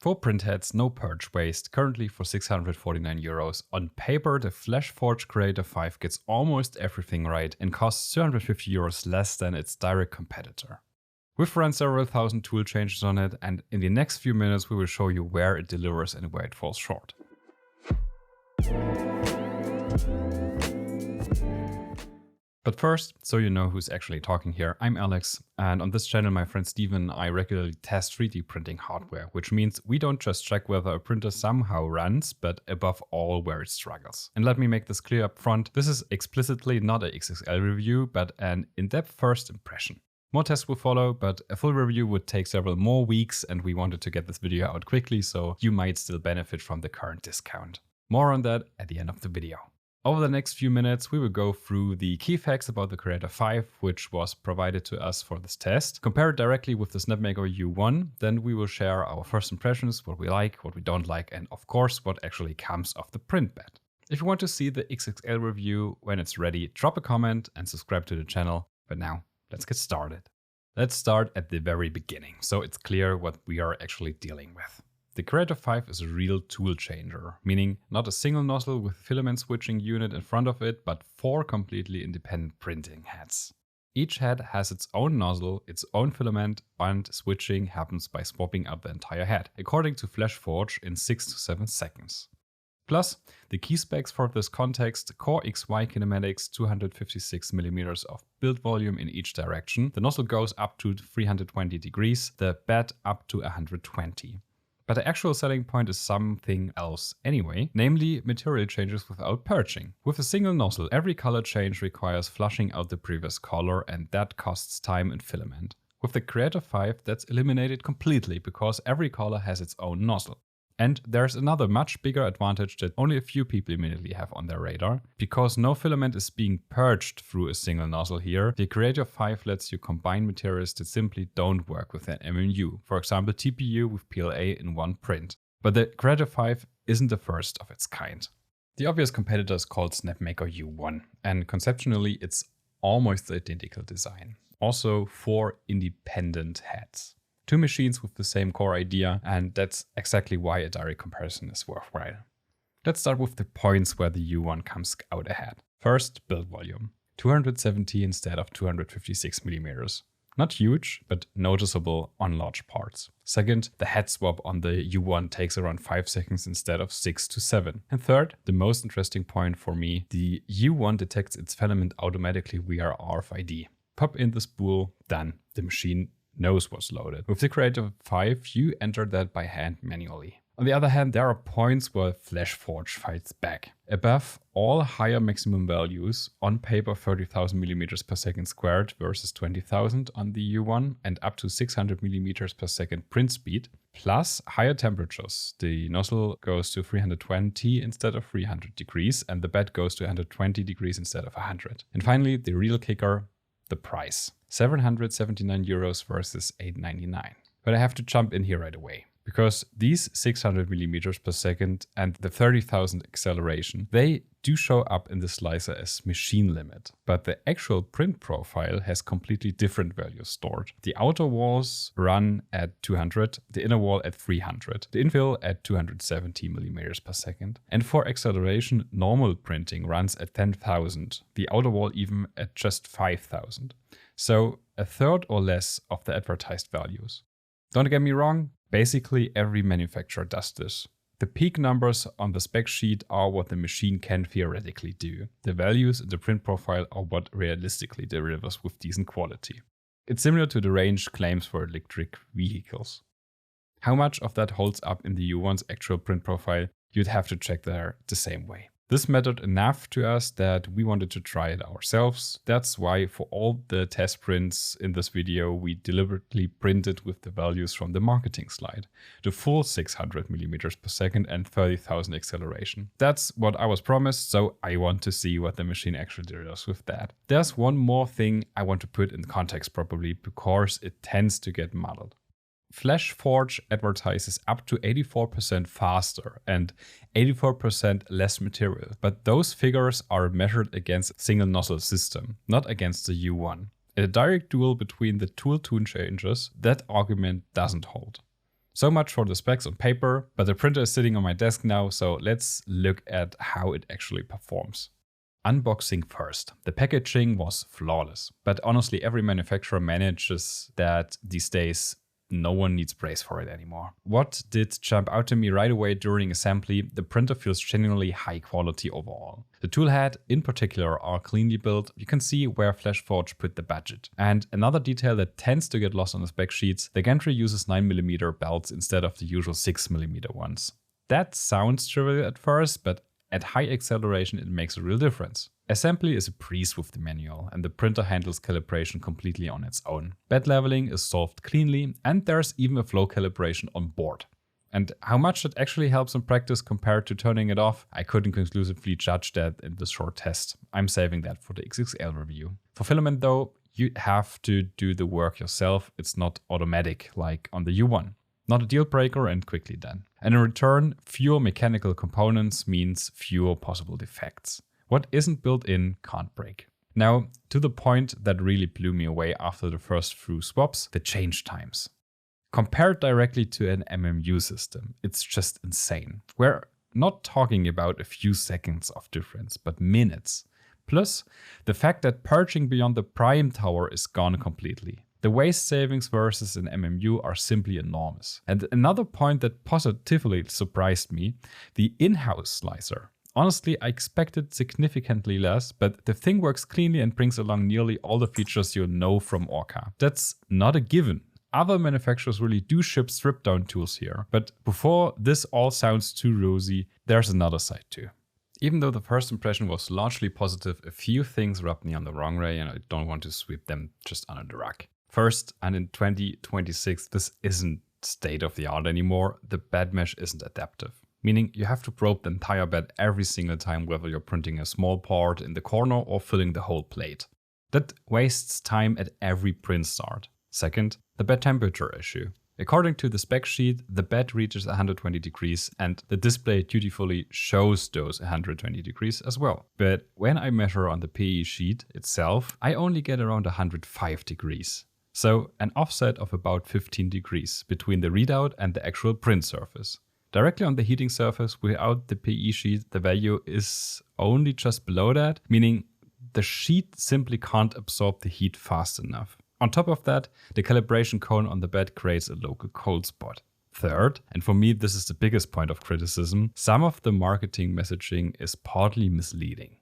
4 printheads, no purge waste, currently for €649. On paper, the Flashforge Creator 5 gets almost everything right and costs €250 less than its direct competitor. We've run several thousand tool changes on it, and in the next few minutes we will show you where it delivers and where it falls short. But first, so you know who's actually talking here, I'm Alex, and on this channel my friend Steven and I regularly test 3D printing hardware, which means we don't just check whether a printer somehow runs, but above all where it struggles. And let me make this clear up front, this is explicitly not a XXL review, but an in-depth first impression. More tests will follow, but a full review would take several more weeks, and we wanted to get this video out quickly, so you might still benefit from the current discount. More on that at the end of the video. Over the next few minutes, we will go through the key facts about the Creator 5, which was provided to us for this test, compare it directly with the Snapmaker U1, then we will share our first impressions, what we like, what we don't like, and of course, what actually comes of the print bed. If you want to see the XXL review when it's ready, drop a comment and subscribe to the channel. But now, let's get started. Let's start at the very beginning, so it's clear what we are actually dealing with. The Creator 5 is a real tool changer, meaning not a single nozzle with filament switching unit in front of it, but 4 completely independent printing heads. Each head has its own nozzle, its own filament, and switching happens by swapping out the entire head, according to Flashforge in 6 to 7 seconds. Plus, the key specs for this context: Core XY kinematics, 256mm of build volume in each direction, the nozzle goes up to 320 degrees, the bed up to 120. But the actual selling point is something else anyway, namely material changes without purging. With a single nozzle, every color change requires flushing out the previous color, and that costs time and filament. With the Creator 5, that's eliminated completely because every color has its own nozzle. And there's another much bigger advantage that only a few people immediately have on their radar. Because no filament is being purged through a single nozzle here, the Creator 5 lets you combine materials that simply don't work with an MMU, for example TPU with PLA in one print. But the Creator 5 isn't the first of its kind. The obvious competitor is called Snapmaker U1, and conceptually it's almost the identical design. Also 4 independent heads. 2 machines with the same core idea, and that's exactly why a direct comparison is worthwhile. Let's start with the points where the U1 comes out ahead. First, build volume. 270 instead of 256mm. Not huge, but noticeable on large parts. Second, the head swap on the U1 takes around 5 seconds instead of 6 to 7. And third, the most interesting point for me, the U1 detects its filament automatically via RFID. Pop in the spool, done. The machine knows what's loaded. With the Creator 5, you enter that by hand manually. On the other hand, there are points where Flashforge fights back. Above all higher maximum values, on paper 30,000mm per second squared versus 20,000 on the U1, and up to 600mm per second print speed, plus higher temperatures. The nozzle goes to 320 instead of 300 degrees, and the bed goes to 120 degrees instead of 100. And finally, the real kicker, the price. €779 versus €899. But I have to jump in here right away, because these 600mm per second and the 30,000 acceleration, they do show up in the slicer as machine limit, but the actual print profile has completely different values stored. The outer walls run at 200, the inner wall at 300, the infill at 270mm per second. And for acceleration, normal printing runs at 10,000, the outer wall even at just 5,000. So a third or less of the advertised values. Don't get me wrong, basically every manufacturer does this. The peak numbers on the spec sheet are what the machine can theoretically do. The values in the print profile are what realistically delivers with decent quality. It's similar to the range claims for electric vehicles. How much of that holds up in the U1's actual print profile, you'd have to check there the same way. This mattered enough to us that we wanted to try it ourselves. That's why for all the test prints in this video, we deliberately printed with the values from the marketing slide. The full 600mm per second and 30,000 acceleration. That's what I was promised, so I want to see what the machine actually delivers with that. There's one more thing I want to put in context properly, because it tends to get muddled. Flashforge advertises up to 84% faster and 84% less material, but those figures are measured against a single nozzle system, not against the U1. In a direct duel between the tool changers, that argument doesn't hold. So much for the specs on paper, but the printer is sitting on my desk now, so let's look at how it actually performs. Unboxing first. The packaging was flawless, but honestly every manufacturer manages that these days. No one needs praise for it anymore. What did jump out to me right away during assembly? The printer feels genuinely high quality overall. The tool head in particular are cleanly built. You can see where Flashforge put the budget. And another detail that tends to get lost on the spec sheets, the gantry uses 9mm belts instead of the usual 6mm ones. That sounds trivial at first, but at high acceleration it makes a real difference. Assembly is a breeze with the manual, and the printer handles calibration completely on its own. Bed leveling is solved cleanly, and there's even a flow calibration on board. And how much that actually helps in practice compared to turning it off, I couldn't conclusively judge that in this short test. I'm saving that for the XXL review. For filament though, you have to do the work yourself. It's not automatic like on the U1. Not a deal breaker and quickly done. And in return, fewer mechanical components means fewer possible defects. What isn't built in can't break. Now, to the point that really blew me away after the first few swaps, the change times. Compared directly to an MMU system, it's just insane. We're not talking about a few seconds of difference, but minutes. Plus, the fact that purging beyond the prime tower is gone completely. The waste savings versus an MMU are simply enormous. And another point that positively surprised me, the in-house slicer. Honestly, I expected significantly less, but the thing works cleanly and brings along nearly all the features you know from Orca. That's not a given. Other manufacturers really do ship strip-down tools here, but before this all sounds too rosy, there's another side too. Even though the first impression was largely positive, a few things rubbed me on the wrong way and I don't want to sweep them just under the rug. First, and in 2026, this isn't state of the art anymore, the bed mesh isn't adaptive. Meaning you have to probe the entire bed every single time, whether you're printing a small part in the corner or filling the whole plate. That wastes time at every print start. Second, the bed temperature issue. According to the spec sheet, the bed reaches 120 degrees and the display dutifully shows those 120 degrees as well. But when I measure on the PE sheet itself, I only get around 105 degrees. So an offset of about 15 degrees between the readout and the actual print surface. Directly on the heating surface without the PE sheet, the value is only just below that, meaning the sheet simply can't absorb the heat fast enough. On top of that, the calibration cone on the bed creates a local cold spot. Third, and for me this is the biggest point of criticism, some of the marketing messaging is partly misleading.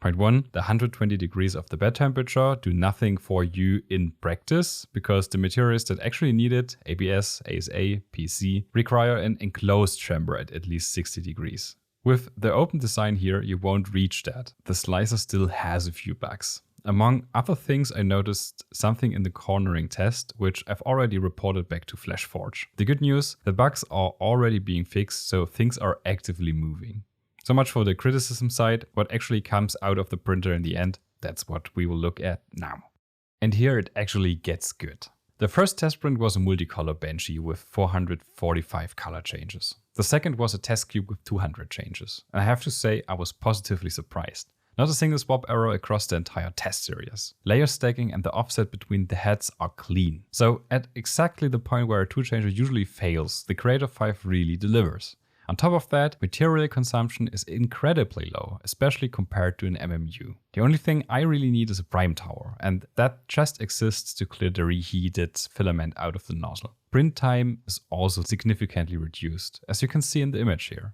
Point 1, the 120 degrees of the bed temperature do nothing for you in practice because the materials that actually need it, ABS, ASA, PC, require an enclosed chamber at least 60 degrees. With the open design here, you won't reach that. The slicer still has a few bugs. Among other things, I noticed something in the cornering test, which I've already reported back to Flashforge. The good news, the bugs are already being fixed, so things are actively moving. So much for the criticism side. What actually comes out of the printer in the end, that's what we will look at now. And here it actually gets good. The first test print was a multicolor Banshee with 445 color changes. The second was a test cube with 200 changes. And I have to say, I was positively surprised. Not a single swap error across the entire test series. Layer stacking and the offset between the heads are clean. So at exactly the point where a Toolchanger usually fails, the Creator 5 really delivers. On top of that, material consumption is incredibly low, especially compared to an MMU. The only thing I really need is a prime tower, and that just exists to clear the reheated filament out of the nozzle. Print time is also significantly reduced, as you can see in the image here.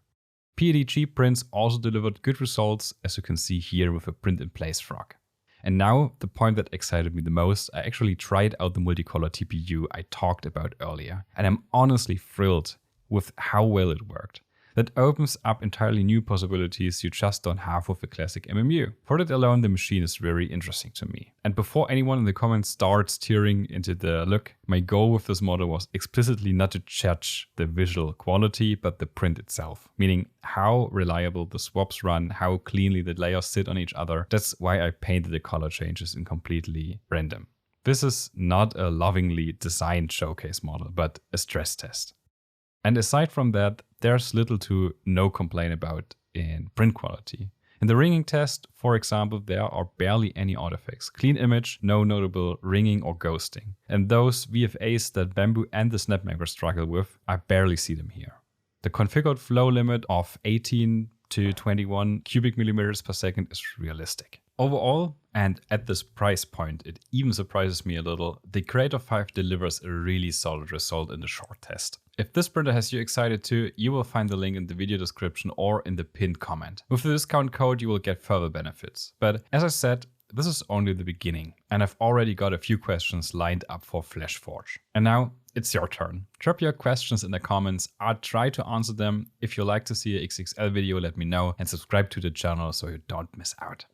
PETG prints also delivered good results, as you can see here with a print-in-place frog. And now, the point that excited me the most, I actually tried out the multicolor TPU I talked about earlier, and I'm honestly thrilled with how well it worked. That opens up entirely new possibilities you just don't have with a classic MMU. For that alone, the machine is very interesting to me. And before anyone in the comments starts tearing into the look, my goal with this model was explicitly not to judge the visual quality, but the print itself. Meaning how reliable the swaps run, how cleanly the layers sit on each other. That's why I painted the color changes in completely random. This is not a lovingly designed showcase model, but a stress test. And aside from that, there's little to no complaint about in print quality. In the ringing test, for example, there are barely any artifacts. Clean image, no notable ringing or ghosting. And those VFAs that Bamboo and the Snapmaker struggle with, I barely see them here. The configured flow limit of 18 to 21 cubic millimeters per second is realistic. Overall, and at this price point, it even surprises me a little, the Creator 5 delivers a really solid result in the short test. If this printer has you excited too, you will find the link in the video description or in the pinned comment. With the discount code, you will get further benefits. But as I said, this is only the beginning, and I've already got a few questions lined up for Flashforge. And now it's your turn. Drop your questions in the comments. I'll try to answer them. If you like to see a XXL video, let me know and subscribe to the channel so you don't miss out.